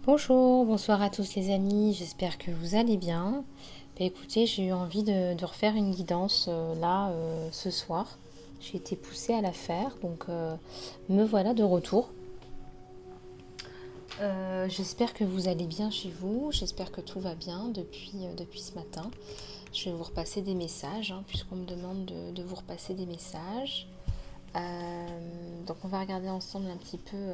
Bonjour, bonsoir à tous les amis, j'espère que vous allez bien. Écoutez, j'ai eu envie de refaire une guidance ce soir. J'ai été poussée à la faire, donc me voilà de retour. J'espère que vous allez bien chez vous, j'espère que tout va bien depuis ce matin. Je vais vous repasser des messages, puisqu'on me demande de vous repasser des messages. Donc on va regarder ensemble un petit peu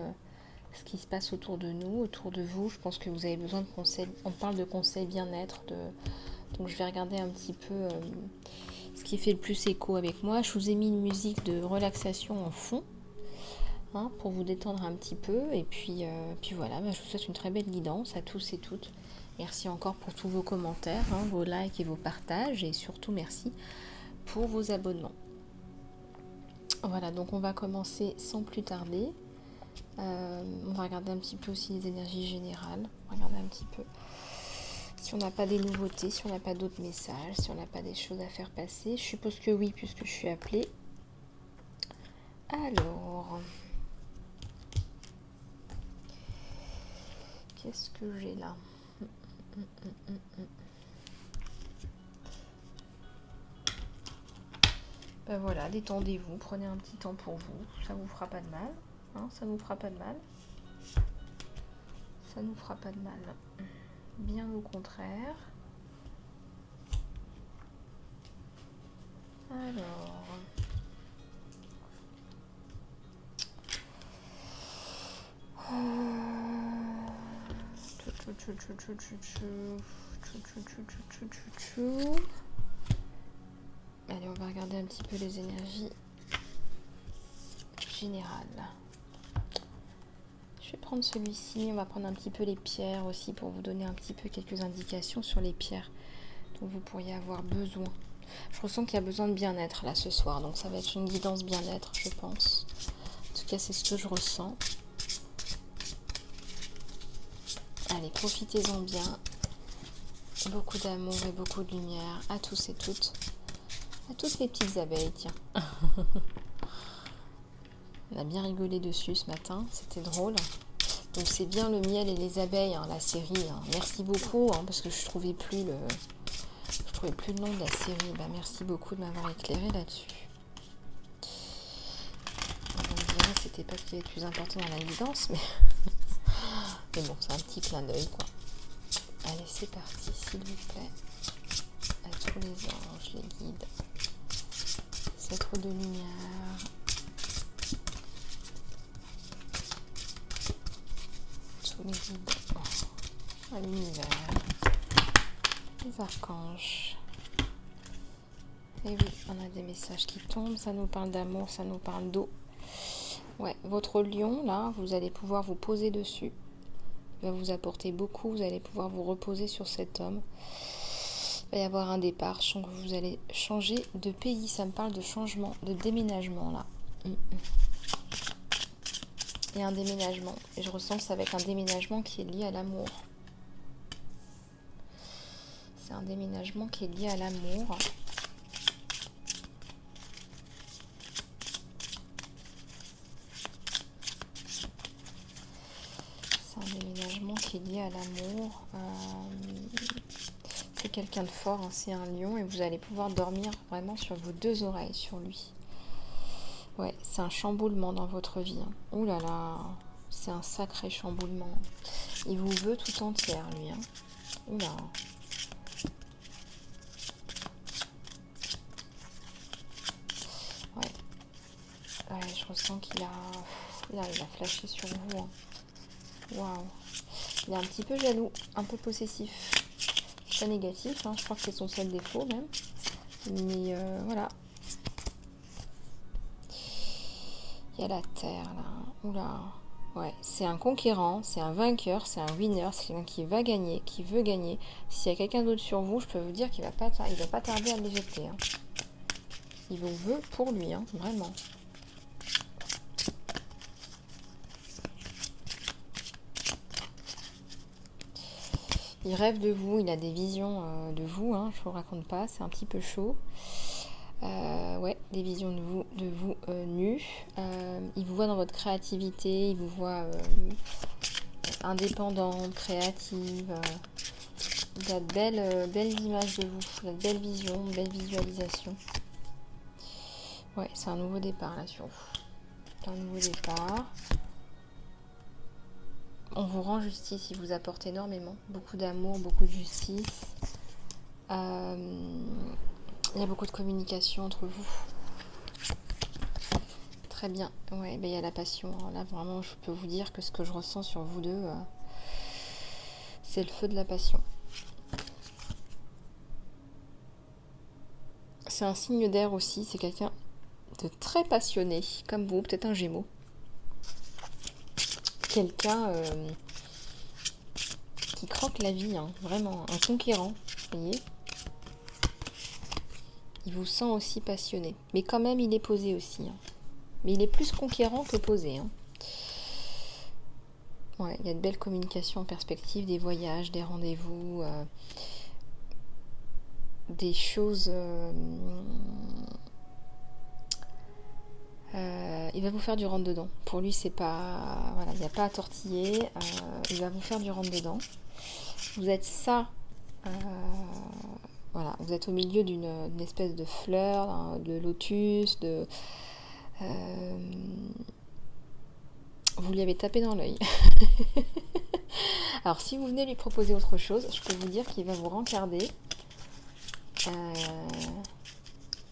ce qui se passe autour de nous, autour de vous. Je pense que vous avez besoin de conseils. On parle de conseils bien-être. Donc je vais regarder un petit peu ce qui fait le plus écho avec moi. Je vous ai mis une musique de relaxation en fond pour vous détendre un petit peu. Et puis voilà, je vous souhaite une très belle guidance à tous et toutes. Merci encore pour tous vos commentaires, vos likes et vos partages. Et surtout merci pour vos abonnements. Voilà, donc on va commencer sans plus tarder. On va regarder un petit peu aussi les énergies générales. On va regarder un petit peu si on n'a pas des nouveautés, si on n'a pas d'autres messages, si on n'a pas des choses à faire passer. Je suppose que oui, puisque je suis appelée. Alors, qu'est-ce que j'ai là? Ben voilà, détendez-vous, prenez un petit temps pour vous. Ça vous fera pas de mal. Ça nous fera pas de mal. Ça nous fera pas de mal. Bien au contraire. Alors, allez, on va regarder un petit peu les énergies générales. Je vais prendre celui-ci. On va prendre un petit peu les pierres aussi pour vous donner un petit peu quelques indications sur les pierres dont vous pourriez avoir besoin. Je ressens qu'il y a besoin de bien-être là ce soir, donc ça va être une guidance bien-être, je pense. En tout cas, c'est ce que je ressens. Allez, profitez-en bien. Beaucoup d'amour et beaucoup de lumière à tous et toutes. À toutes les petites abeilles, tiens. On a bien rigolé dessus ce matin, c'était drôle. Donc c'est bien le miel et les abeilles, la série. Merci beaucoup, parce que je trouvais plus le nom de la série. Merci beaucoup de m'avoir éclairé là-dessus. On me dirait que c'était pas ce qui est le plus important dans la guidance, mais bon, c'est un petit clin d'œil, quoi. Allez, c'est parti, s'il vous plaît. À tous les anges, les guides. Être de lumière. Tous les guides. À l'univers. Les archanges. Et oui, on a des messages qui tombent. Ça nous parle d'amour, ça nous parle d'eau. Ouais, votre lion, là, vous allez pouvoir vous poser dessus. Il va vous apporter beaucoup. Vous allez pouvoir vous reposer sur cet homme. Il va y avoir un départ. Je sens que vous allez changer de pays. Ça me parle de changement, de déménagement, là. Il y a un déménagement. Et je ressens que ça va être un déménagement qui est lié à l'amour. C'est un déménagement qui est lié à l'amour. C'est un déménagement qui est lié à l'amour. C'est quelqu'un de fort, c'est un lion. Et vous allez pouvoir dormir vraiment sur vos deux oreilles, sur lui. Ouais, c'est un chamboulement dans votre vie. Ouh là là, c'est un sacré chamboulement. Il vous veut tout entière, lui. Ouh là. Ouais, je ressens qu'il a... il a flashé sur vous. Waouh. Il est un petit peu jaloux, un peu possessif. Pas négatif, je crois que c'est son seul défaut même. Mais voilà. Il y a la terre là. Oula. Ouais, c'est un conquérant, c'est un vainqueur, c'est un winner, c'est quelqu'un qui va gagner, qui veut gagner. S'il y a quelqu'un d'autre sur vous, je peux vous dire qu'il va pas tarder à l'éjecter. Il vous veut pour lui, vraiment. Il rêve de vous, il a des visions de vous, je ne vous raconte pas, c'est un petit peu chaud. Ouais, des visions de vous nus. Il vous voit dans votre créativité, il vous voit indépendante, créative. Il y a de belles images de vous, il y a de belles visions, de belles visualisations. Ouais, c'est un nouveau départ là sur vous. C'est un nouveau départ. On vous rend justice, il vous apporte énormément. Beaucoup d'amour, beaucoup de justice. Il y a beaucoup de communication entre vous. Très bien. Ouais, ben, il y a la passion. Alors là, vraiment, je peux vous dire que ce que je ressens sur vous deux, c'est le feu de la passion. C'est un signe d'air aussi. C'est quelqu'un de très passionné, comme vous, peut-être un Gémeaux. Quelqu'un qui croque la vie, hein, vraiment, un conquérant, vous voyez. Il vous sent aussi passionné, mais quand même il est posé aussi. Hein. Mais il est plus conquérant que posé. Hein. Ouais, il y a de belles communications en perspective, des voyages, des rendez-vous, des choses... il va vous faire du rentre-dedans. Pour lui, c'est pas... Voilà, il n'y a pas à tortiller. Il va vous faire du rentre-dedans. Vous êtes ça... Voilà, vous êtes au milieu d'une espèce de fleur, hein, de lotus, de... vous lui avez tapé dans l'œil. Alors, si vous venez lui proposer autre chose, je peux vous dire qu'il va vous rencarder.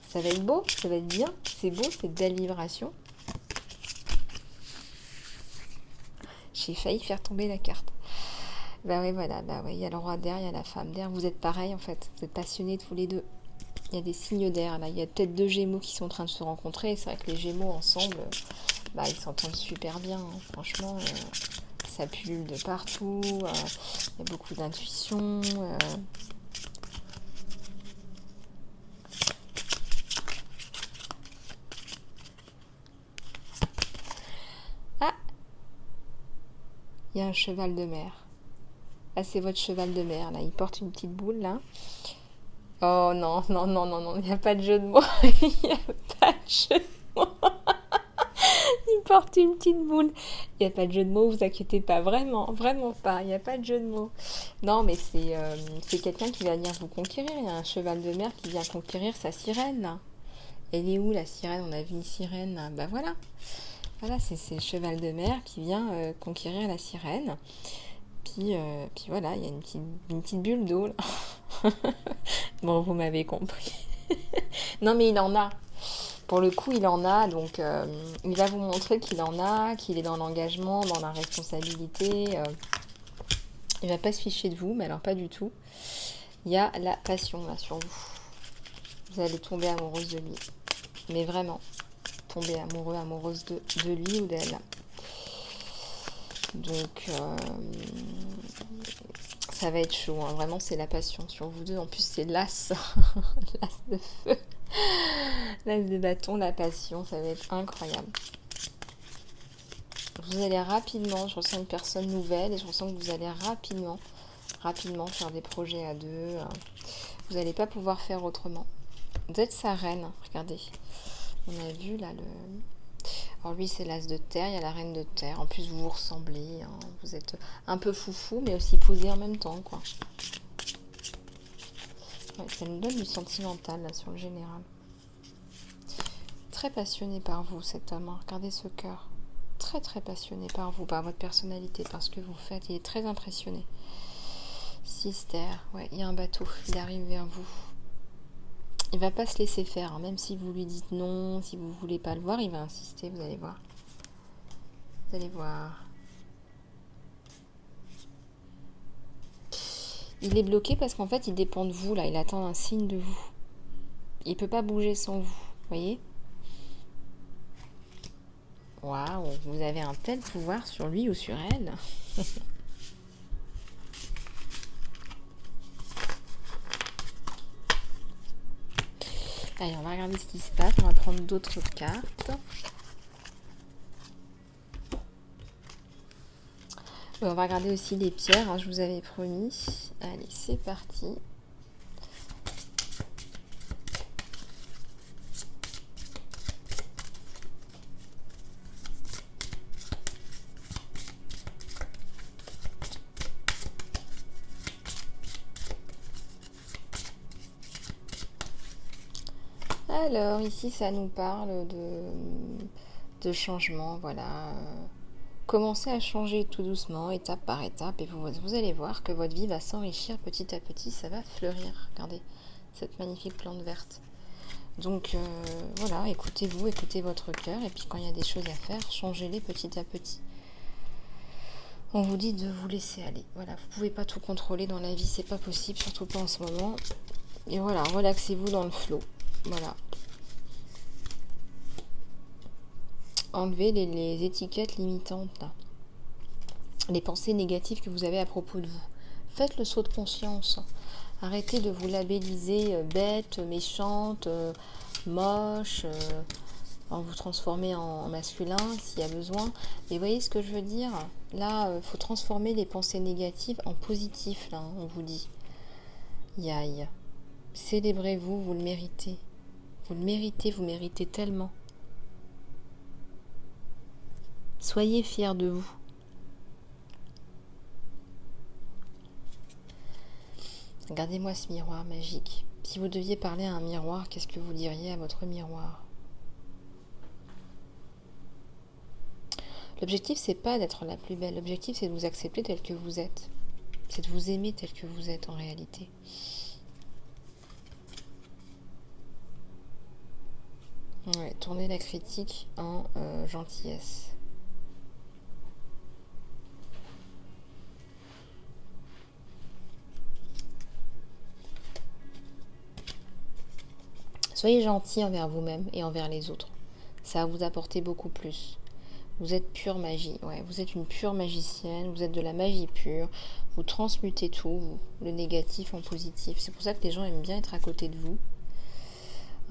Ça va être beau, ça va être bien, c'est beau, c'est de belle vibration. J'ai failli faire tomber la carte. Bah oui, voilà, bah oui, il y a le roi d'air, il y a la femme d'air. Vous êtes pareil en fait, vous êtes passionnés tous les deux. Il y a des signes d'air là, il y a peut-être deux Gémeaux qui sont en train de se rencontrer. C'est vrai que les Gémeaux ensemble, bah ils s'entendent super bien. Hein. Franchement, ça pullule de partout. Il y a beaucoup d'intuition. Ah, il y a un cheval de mer. Ah, c'est votre cheval de mer, là. Il porte une petite boule, là. Oh, non, non, non, non, non. Il n'y a pas de jeu de mots. Il n'y a pas de jeu de mots. Il porte une petite boule. Il n'y a pas de jeu de mots, vous inquiétez pas. Vraiment, vraiment pas. Il n'y a pas de jeu de mots. Non, mais c'est quelqu'un qui va venir vous conquérir. Il y a un cheval de mer qui vient conquérir sa sirène, là. Elle est où, la sirène? On a vu une sirène, là. Bah, voilà. Voilà, c'est le cheval de mer qui vient conquérir la sirène. Puis voilà, il y a une petite bulle d'eau là. Bon, vous m'avez compris. Non, mais il en a. Pour le coup, il en a. Donc, il va vous montrer qu'il en a, qu'il est dans l'engagement, dans la responsabilité. Il va pas se ficher de vous, mais alors pas du tout. Il y a la passion là sur vous. Vous allez tomber amoureuse de lui. Mais vraiment, tomber amoureux, amoureuse de lui ou d'elle. Donc, ça va être chaud, hein. Vraiment, c'est la passion sur vous deux. En plus, c'est l'as, l'as de feu, l'as de bâton, la passion, ça va être incroyable. Vous allez rapidement, je ressens une personne nouvelle et je ressens que vous allez rapidement faire des projets à deux. Vous n'allez pas pouvoir faire autrement. Vous êtes sa reine, regardez. On a vu là le... Alors lui c'est l'as de terre, il y a la reine de terre. En plus vous vous ressemblez, hein. Vous êtes un peu foufou mais aussi posé en même temps quoi. Ouais, ça nous donne du sentimental là sur le général. Très passionné par vous cet homme, hein. Regardez ce cœur. Très très passionné par vous, par votre personnalité, par ce que vous faites. Il est très impressionné. 6 terres, ouais, il y a un bateau, il arrive vers vous. Il va pas se laisser faire, hein. Même si vous lui dites non, si vous voulez pas le voir, il va insister, vous allez voir. Vous allez voir. Il est bloqué parce qu'en fait, il dépend de vous, là. Il attend un signe de vous. Il peut pas bouger sans vous, vous voyez? Waouh, vous avez un tel pouvoir sur lui ou sur elle. Allez, on va regarder ce qui se passe. On va prendre d'autres cartes. Ouais, on va regarder aussi les pierres, hein, je vous avais promis. Allez, c'est parti. Alors, ici, ça nous parle de changement, voilà. Commencez à changer tout doucement, étape par étape, et vous allez voir que votre vie va s'enrichir petit à petit, ça va fleurir. Regardez, cette magnifique plante verte. Donc, voilà, écoutez-vous, écoutez votre cœur, et puis quand il y a des choses à faire, changez-les petit à petit. On vous dit de vous laisser aller. Voilà, vous ne pouvez pas tout contrôler dans la vie, c'est pas possible, surtout pas en ce moment. Et voilà, relaxez-vous dans le flot. Voilà. Enlevez les étiquettes limitantes, là. Les pensées négatives que vous avez à propos de vous. Faites le saut de conscience. Arrêtez de vous labelliser bête, méchante, moche, vous transformer en masculin s'il y a besoin. Mais voyez ce que je veux dire? Là, il faut transformer les pensées négatives en positif, là, on vous dit. Yaï. Célébrez-vous, vous le méritez. Vous le méritez, vous méritez tellement. Soyez fiers de vous. Regardez-moi ce miroir magique. Si vous deviez parler à un miroir, qu'est-ce que vous diriez à votre miroir? L'objectif, c'est pas d'être la plus belle. L'objectif, c'est de vous accepter tel que vous êtes. C'est de vous aimer tel que vous êtes en réalité. Ouais, tournez la critique en gentillesse. Soyez gentil envers vous-même et envers les autres. Ça va vous apporter beaucoup plus. Vous êtes pure magie. Ouais, vous êtes une pure magicienne. Vous êtes de la magie pure. Vous transmutez tout, le négatif en positif. C'est pour ça que les gens aiment bien être à côté de vous.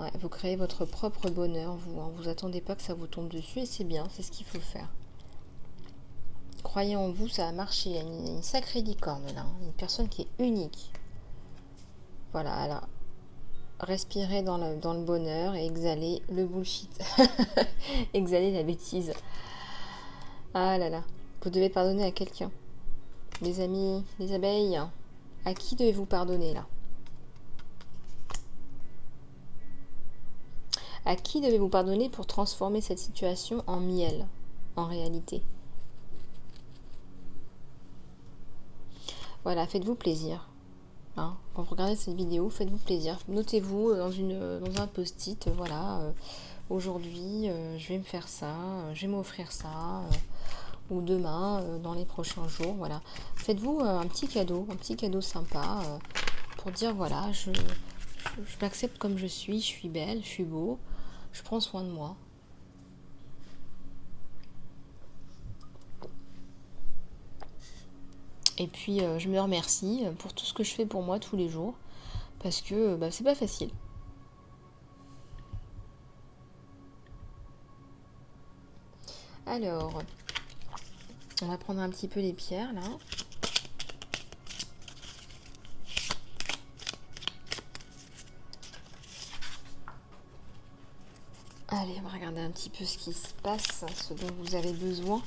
Ouais, vous créez votre propre bonheur. Vous attendez pas que ça vous tombe dessus et c'est bien. C'est ce qu'il faut faire. Croyez en vous, ça a marché. Il y a une sacrée licorne là. Une personne qui est unique. Voilà, alors. Respirez dans le bonheur et exhalez le bullshit. Exhalez la bêtise. Ah là là. Vous devez pardonner à quelqu'un. Les amis, les abeilles, à qui devez-vous pardonner là? À qui devez-vous pardonner pour transformer cette situation en miel, en réalité? Voilà, faites-vous plaisir. Hein, quand vous regardez cette vidéo, faites-vous plaisir. Notez-vous dans un post-it, voilà, aujourd'hui, je vais me faire ça, je vais m'offrir ça, ou demain, dans les prochains jours, voilà. Faites-vous un petit cadeau sympa, pour dire, voilà, je m'accepte comme je suis belle, je suis beau, je prends soin de moi. Et puis, je me remercie pour tout ce que je fais pour moi tous les jours, parce que c'est pas facile. Alors, on va prendre un petit peu les pierres là. Allez, on va regarder un petit peu ce qui se passe, ce dont vous avez besoin.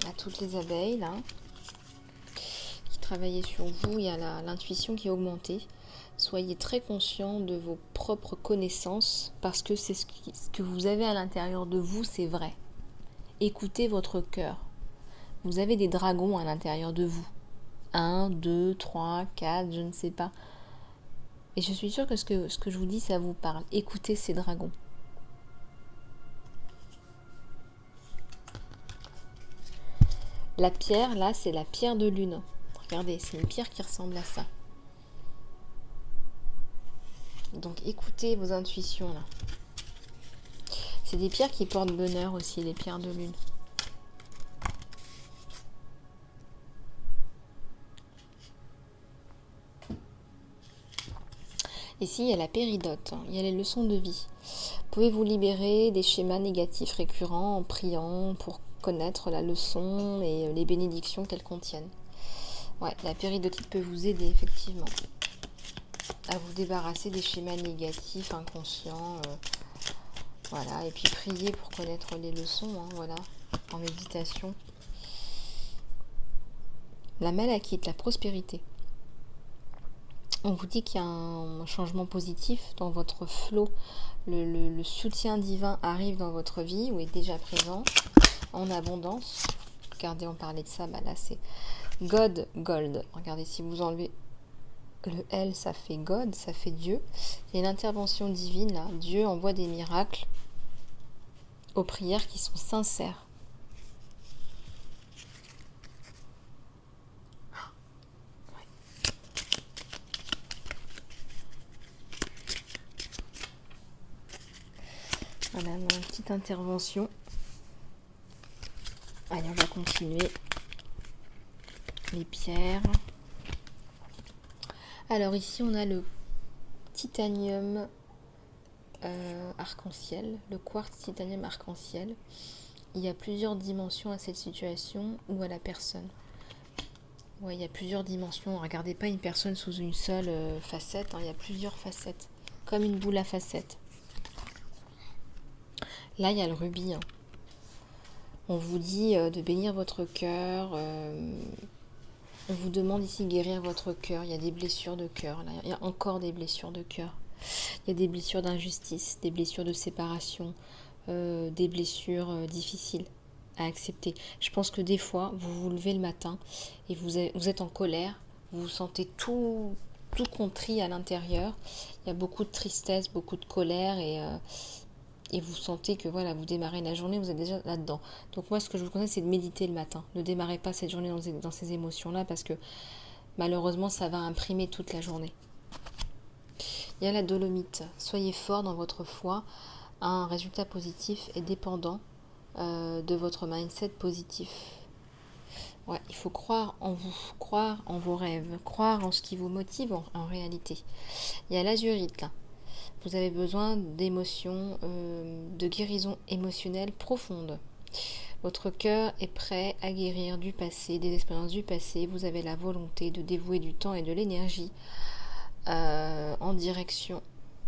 À toutes les abeilles là, qui travaillaient sur vous, il y a l'intuition qui est augmentée. Soyez très conscient de vos propres connaissances parce que c'est ce que vous avez à l'intérieur de vous, c'est vrai. Écoutez votre cœur. Vous avez des dragons à l'intérieur de vous. 1, 2, 3, 4, je ne sais pas. Et je suis sûre que ce que je vous dis, ça vous parle. Écoutez ces dragons. La pierre, là, c'est la pierre de lune. Regardez, c'est une pierre qui ressemble à ça. Donc, écoutez vos intuitions, là. C'est des pierres qui portent bonheur aussi, les pierres de lune. Ici, il y a la péridote, il y a les leçons de vie. Vous pouvez vous libérer des schémas négatifs récurrents en priant pour connaître la leçon et les bénédictions qu'elle contiennent. Ouais, la péridotite peut vous aider effectivement à vous débarrasser des schémas négatifs, inconscients. Voilà, et puis prier pour connaître les leçons, hein, voilà, en méditation. La malachite, la prospérité. On vous dit qu'il y a un changement positif dans votre flot. Le soutien divin arrive dans votre vie ou est déjà présent en abondance. Regardez, on parlait de ça, bah là c'est God, Gold. Regardez, si vous enlevez le L, ça fait God, ça fait Dieu. Il y a une intervention divine là. Dieu envoie des miracles aux prières qui sont sincères. Voilà, une petite intervention. Allez, on va continuer. Les pierres. Alors ici, on a le titanium arc-en-ciel, le quartz titanium arc-en-ciel. Il y a plusieurs dimensions à cette situation ou à la personne. Ouais, il y a plusieurs dimensions. Regardez pas une personne sous une seule facette, hein. Il y a plusieurs facettes, comme une boule à facettes. Là, il y a le rubis. Hein. On vous dit de bénir votre cœur. On vous demande ici de guérir votre cœur. Il y a des blessures de cœur. Là. Il y a encore des blessures de cœur. Il y a des blessures d'injustice, des blessures de séparation, des blessures difficiles à accepter. Je pense que des fois, vous vous levez le matin et vous êtes en colère. Vous vous sentez tout contrit à l'intérieur. Il y a beaucoup de tristesse, beaucoup de colère et vous sentez que voilà, vous démarrez la journée, vous êtes déjà là-dedans. Donc moi, ce que je vous conseille, c'est de méditer le matin. Ne démarrez pas cette journée dans ces émotions-là parce que malheureusement, ça va imprimer toute la journée. Il y a la dolomite. Soyez fort dans votre foi. Un résultat positif est dépendant de votre mindset positif. Ouais, il faut croire en vous, croire en vos rêves, croire en ce qui vous motive en réalité. Il y a l'azurite là. Vous avez besoin d'émotions, de guérison émotionnelle profonde. Votre cœur est prêt à guérir du passé, des expériences du passé. Vous avez la volonté de dévouer du temps et de l'énergie en direction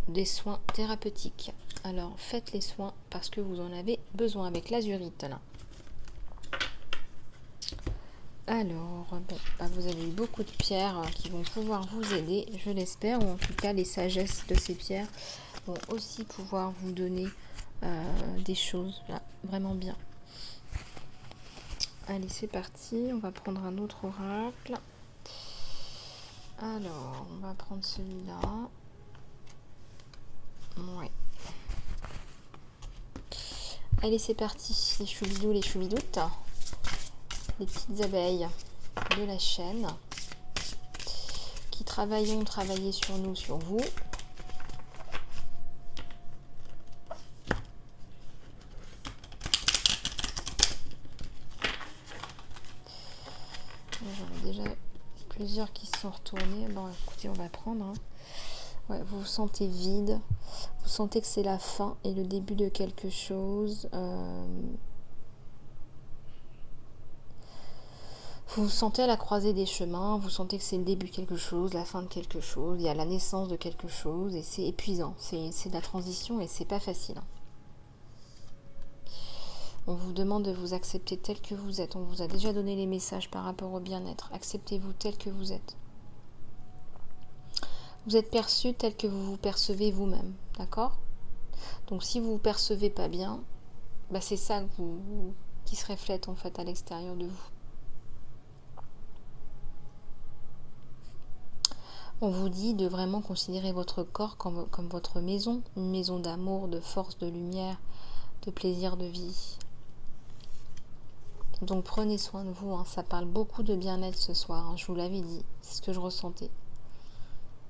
des soins thérapeutiques. Alors faites les soins parce que vous en avez besoin avec l'azurite là. Alors, bon, bah vous avez eu beaucoup de pierres qui vont pouvoir vous aider, je l'espère, ou en tout cas les sagesses de ces pierres vont aussi pouvoir vous donner des choses là, vraiment bien. Allez, c'est parti, on va prendre un autre oracle. Alors, on va prendre celui-là. Ouais. Allez, c'est parti, les choubidous, les choubidoutes. Les petites abeilles de la chaîne qui travailler sur nous, sur vous. J'en ai déjà plusieurs qui se sont retournés. Bon, écoutez, on va prendre. Hein. Ouais, vous vous sentez vide. Vous sentez que c'est la fin et le début de quelque chose. Vous vous sentez à la croisée des chemins, vous sentez que c'est le début de quelque chose, la fin de quelque chose, il y a la naissance de quelque chose et c'est épuisant, c'est de la transition et c'est pas facile. On vous demande de vous accepter tel que vous êtes, on vous a déjà donné les messages par rapport au bien-être, acceptez-vous tel que vous êtes. Vous êtes perçu tel que vous vous percevez vous-même, d'accord ? Donc si vous vous percevez pas bien, bah c'est ça qui se reflète en fait à l'extérieur de vous. On vous dit de vraiment considérer votre corps comme votre maison, une maison d'amour, de force, de lumière, de plaisir de vie. Donc prenez soin de vous, hein. Ça parle beaucoup de bien-être ce soir, hein. Je vous l'avais dit, c'est ce que je ressentais.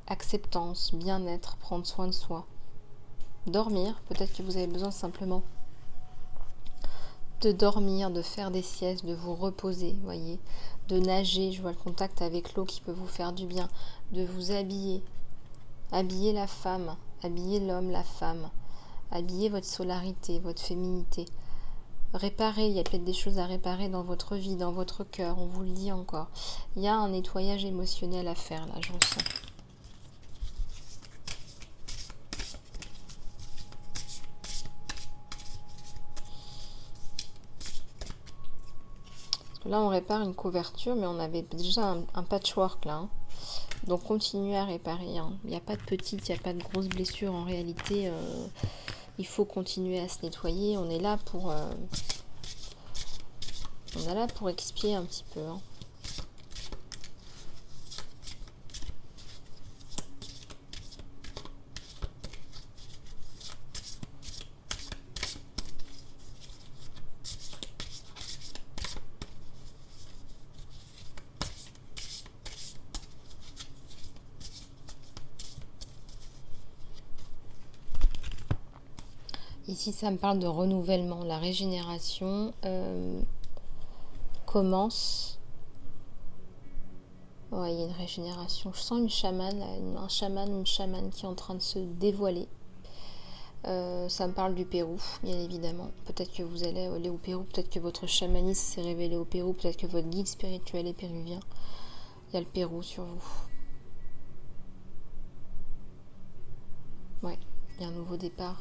Acceptance, bien-être, prendre soin de soi. Dormir, peut-être que vous avez besoin simplement de dormir, de faire des siestes, de vous reposer, voyez, de nager, je vois le contact avec l'eau qui peut vous faire du bien, de vous habiller, habiller la femme, habiller l'homme, la femme, habiller votre solarité, votre féminité, réparer, il y a peut-être des choses à réparer dans votre vie, dans votre cœur, on vous le dit encore, il y a un nettoyage émotionnel à faire là, je ressens. Là, on répare une couverture, mais on avait déjà un patchwork là. Hein. Donc continuez à réparer, hein. Il n'y a pas de petites, il n'y a pas de grosses blessures. En réalité, il faut continuer à se nettoyer. On est là pour expier un petit peu, hein. Ici, ça me parle de renouvellement. La régénération commence. Ouais, il y a une régénération. Je sens une chamane, là, un chaman, une chamane qui est en train de se dévoiler. Ça me parle du Pérou, bien évidemment. Peut-être que vous allez aller au Pérou, peut-être que votre chamanisme s'est révélé au Pérou, peut-être que votre guide spirituel est péruvien. Il y a le Pérou sur vous. Ouais, il y a un nouveau départ.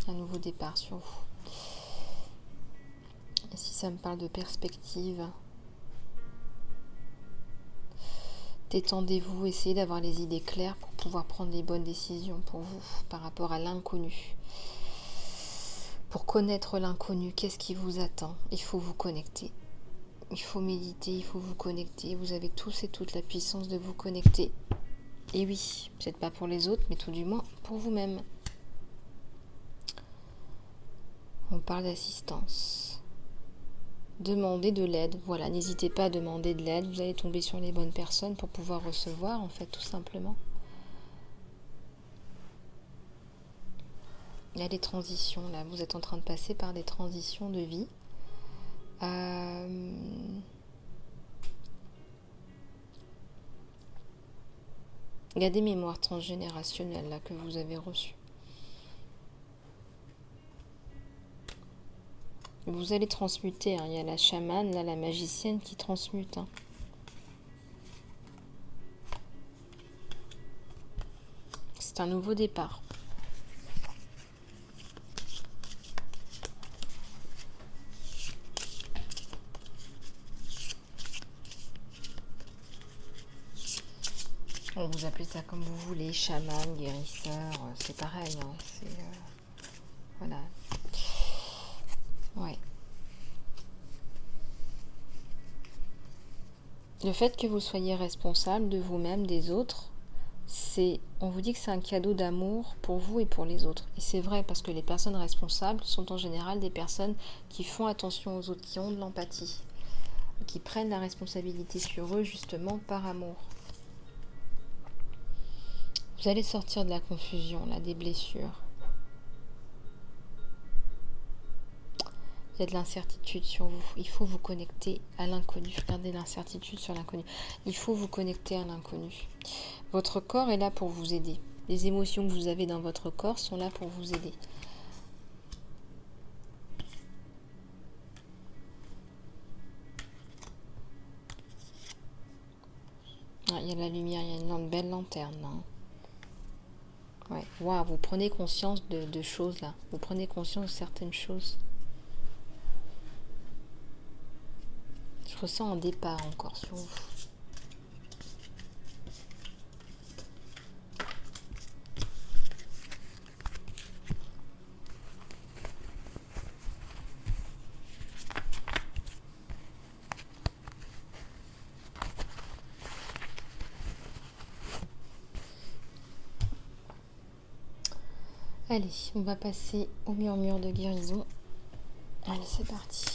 Un nouveau départ sur vous. Ici, ça me parle de perspective. Détendez-vous, essayez d'avoir les idées claires pour pouvoir prendre les bonnes décisions pour vous par rapport à l'inconnu. Pour connaître l'inconnu, qu'est-ce qui vous attend? Il faut vous connecter. Il faut méditer, il faut vous connecter. Vous avez tous et toutes la puissance de vous connecter. Et oui, peut-être pas pour les autres, mais tout du moins pour vous-même. On parle d'assistance. Demandez de l'aide. Voilà, n'hésitez pas à demander de l'aide. Vous allez tomber sur les bonnes personnes pour pouvoir recevoir, en fait, tout simplement. Il y a des transitions, là. Vous êtes en train de passer par des transitions de vie. Il y a des mémoires transgénérationnelles, là, que vous avez reçues. Vous allez transmuter, hein. Il y a la chamane, là, la magicienne qui transmute, hein. C'est un nouveau départ. On vous appelez ça comme vous voulez, chaman, guérisseur, c'est pareil, hein. C'est voilà. Ouais. Le fait que vous soyez responsable de vous-même, des autres, on vous dit que c'est un cadeau d'amour pour vous et pour les autres. Et c'est vrai, parce que les personnes responsables sont en général des personnes qui font attention aux autres, qui ont de l'empathie, qui prennent la responsabilité sur eux justement par amour. Vous allez sortir de la confusion, là, des blessures. Il y a de l'incertitude sur vous. Il faut vous connecter à l'inconnu. Regardez l'incertitude sur l'inconnu. Il faut vous connecter à l'inconnu. Votre corps est là pour vous aider. Les émotions que vous avez dans votre corps sont là pour vous aider. Ah, il y a la lumière, il y a une belle lanterne. Hein. Ouais. Wow, vous prenez conscience de choses là. Vous prenez conscience de certaines choses. Je ressens un départ encore sur vous. Allez, on va passer au murmure de guérison. Allez, c'est parti.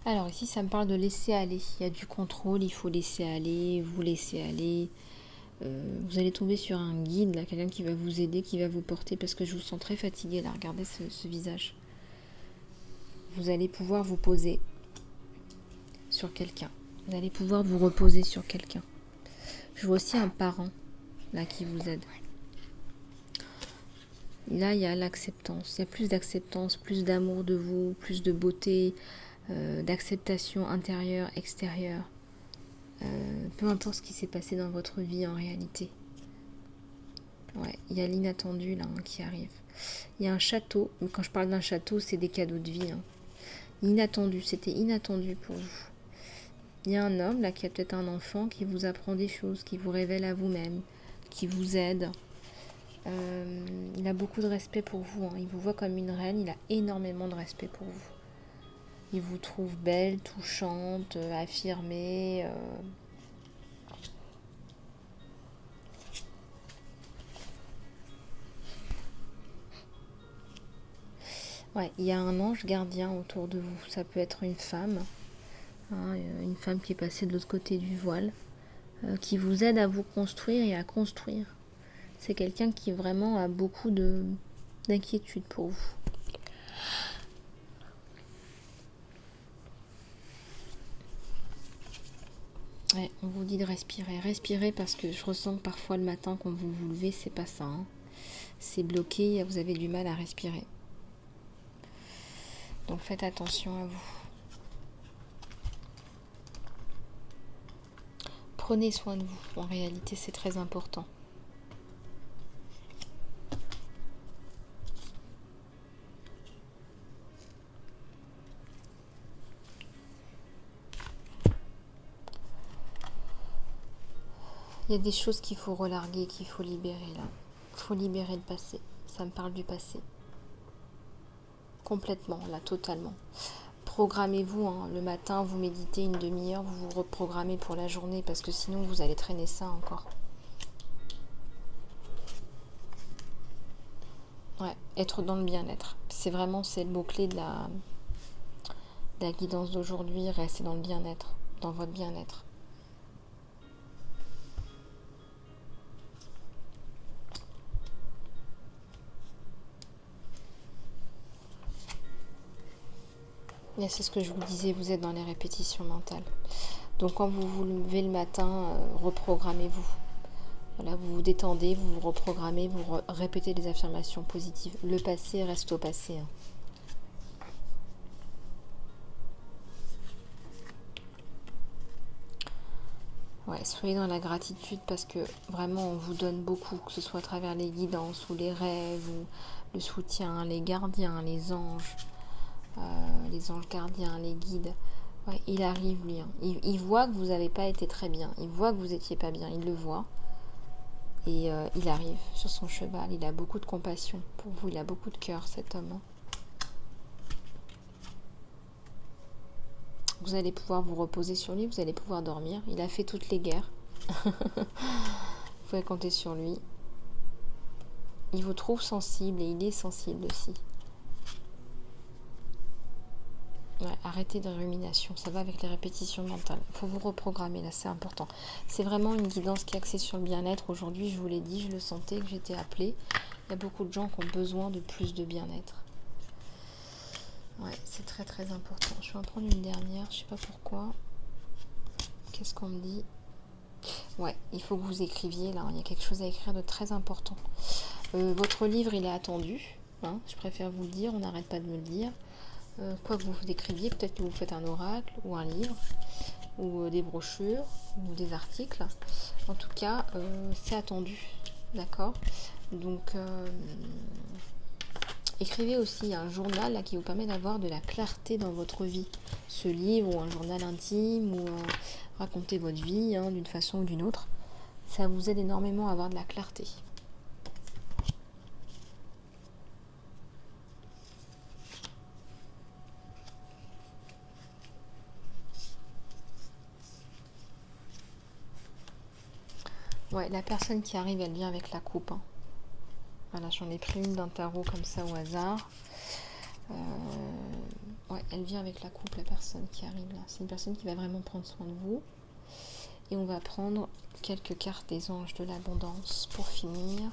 Alors ici, ça me parle de laisser aller. Il y a du contrôle, il faut laisser aller, vous laisser aller. Vous allez tomber sur un guide, là, quelqu'un qui va vous aider, qui va vous porter, parce que je vous sens très fatigué, là. Regardez ce visage. Vous allez pouvoir vous poser sur quelqu'un. Vous allez pouvoir vous reposer sur quelqu'un. Je vois aussi un parent, là, qui vous aide. Là, il y a l'acceptance. Il y a plus d'acceptance, plus d'amour de vous, plus de beauté, d'acceptation intérieure, extérieure. Peu importe ce qui s'est passé dans votre vie en réalité. Ouais, il y a l'inattendu là qui arrive. Il y a un château, mais quand je parle d'un château, c'est des cadeaux de vie. Inattendu, c'était inattendu pour vous. Il y a un homme là qui a peut-être un enfant qui vous apprend des choses, qui vous révèle à vous-même, qui vous aide. Il a beaucoup de respect pour vous. Il vous voit comme une reine, il a énormément de respect pour vous. Il vous trouve belle, touchante, affirmée. Ouais, il y a un ange gardien autour de vous. Ça peut être une femme qui est passée de l'autre côté du voile, qui vous aide à vous construire et à construire. C'est quelqu'un qui vraiment a beaucoup d'inquiétude pour vous. Ouais, on vous dit de respirer. Respirez parce que je ressens que parfois le matin quand vous vous levez, c'est pas ça. C'est bloqué, vous avez du mal à respirer. Donc faites attention à vous. Prenez soin de vous. En réalité, c'est très important. Il y a des choses qu'il faut relarguer, qu'il faut libérer là. Il faut libérer le passé. Ça me parle du passé. Complètement, là, totalement. Programmez-vous, le matin, vous méditez une demi-heure, vous vous reprogrammez pour la journée parce que sinon vous allez traîner ça encore. Ouais, être dans le bien-être. C'est le mot-clé de la guidance d'aujourd'hui, rester dans le bien-être, dans votre bien-être. Et c'est ce que je vous disais, vous êtes dans les répétitions mentales. Donc quand vous vous levez le matin, reprogrammez-vous. Voilà, vous vous détendez, vous vous reprogrammez, vous répétez des affirmations positives. Le passé reste au passé. Ouais, soyez dans la gratitude parce que vraiment on vous donne beaucoup, que ce soit à travers les guidances ou les rêves, ou le soutien, les gardiens, les anges gardiens, les guides. Ouais, il arrive lui. Il voit que vous n'avez pas été très bien. Il voit que vous n'étiez pas bien. Il le voit. Et il arrive sur son cheval. Il a beaucoup de compassion pour vous. Il a beaucoup de cœur, cet homme. Vous allez pouvoir vous reposer sur lui. Vous allez pouvoir dormir. Il a fait toutes les guerres. Vous pouvez compter sur lui. Il vous trouve sensible et il est sensible aussi. Ouais, arrêtez de rumination, ça va avec les répétitions mentales. Il faut vous reprogrammer, là, c'est important. C'est vraiment une guidance qui est axée sur le bien-être. Aujourd'hui, je vous l'ai dit, je le sentais que j'étais appelée. Il y a beaucoup de gens qui ont besoin de plus de bien-être. Ouais, c'est très très important. Je vais en prendre une dernière, je sais pas pourquoi. Qu'est-ce qu'on me dit? Ouais, il faut que vous écriviez, là, il y a quelque chose à écrire de très important. Votre livre, il est attendu, je préfère vous le dire, on n'arrête pas de me le dire. Quoi que vous décriviez, peut-être que vous faites un oracle ou un livre ou des brochures ou des articles. En tout cas, c'est attendu, d'accord? Donc, écrivez aussi un journal là, qui vous permet d'avoir de la clarté dans votre vie. Ce livre ou un journal intime ou raconter votre vie d'une façon ou d'une autre, ça vous aide énormément à avoir de la clarté. Ouais, la personne qui arrive, elle vient avec la coupe. Voilà, j'en ai pris une d'un tarot comme ça au hasard. Ouais, elle vient avec la coupe, la personne qui arrive là. C'est une personne qui va vraiment prendre soin de vous. Et on va prendre quelques cartes des anges de l'abondance pour finir.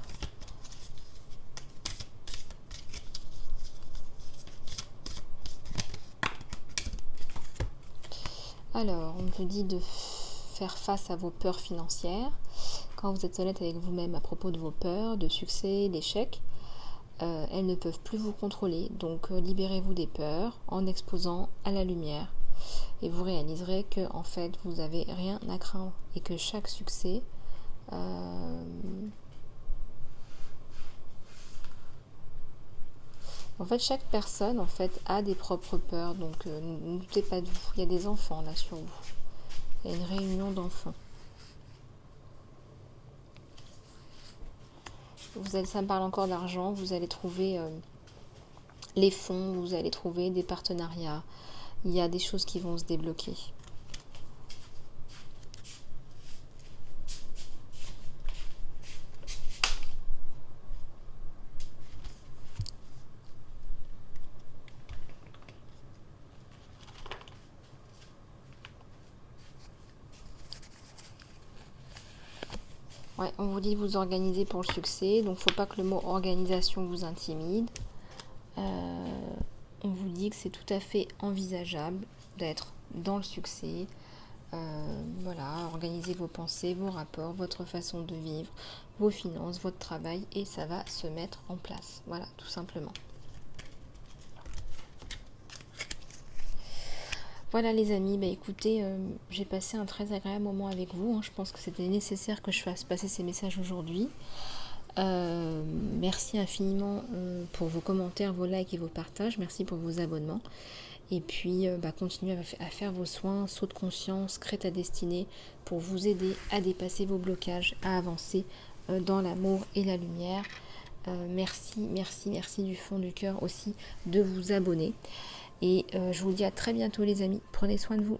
Alors, on vous dit de faire face à vos peurs financières. Quand vous êtes honnête avec vous-même à propos de vos peurs, de succès, d'échecs, elles ne peuvent plus vous contrôler. Donc libérez-vous des peurs en exposant à la lumière Et vous réaliserez que en fait vous n'avez rien à craindre et que chaque succès en fait chaque personne en fait a des propres peurs, donc ne doutez pas de vous. Il y a des enfants là sur vous. Il y a une réunion d'enfants. Ça me parle encore d'argent, vous allez trouver les fonds, vous allez trouver des partenariats. Il y a des choses qui vont se débloquer. Ouais, on vous dit vous organisez pour le succès, donc faut pas que le mot organisation vous intimide. On vous dit que c'est tout à fait envisageable d'être dans le succès. Voilà, organisez vos pensées, vos rapports, votre façon de vivre, vos finances, votre travail, et ça va se mettre en place. Voilà, tout simplement. Voilà les amis, bah écoutez, j'ai passé un très agréable moment avec vous. Je pense que c'était nécessaire que je fasse passer ces messages aujourd'hui. Merci infiniment pour vos commentaires, vos likes et vos partages. Merci pour vos abonnements. Et puis, continuez à faire vos soins, saut de conscience, crée ta destinée pour vous aider à dépasser vos blocages, à avancer dans l'amour et la lumière. Merci du fond du cœur aussi de vous abonner. Et je vous dis à très bientôt les amis. Prenez soin de vous.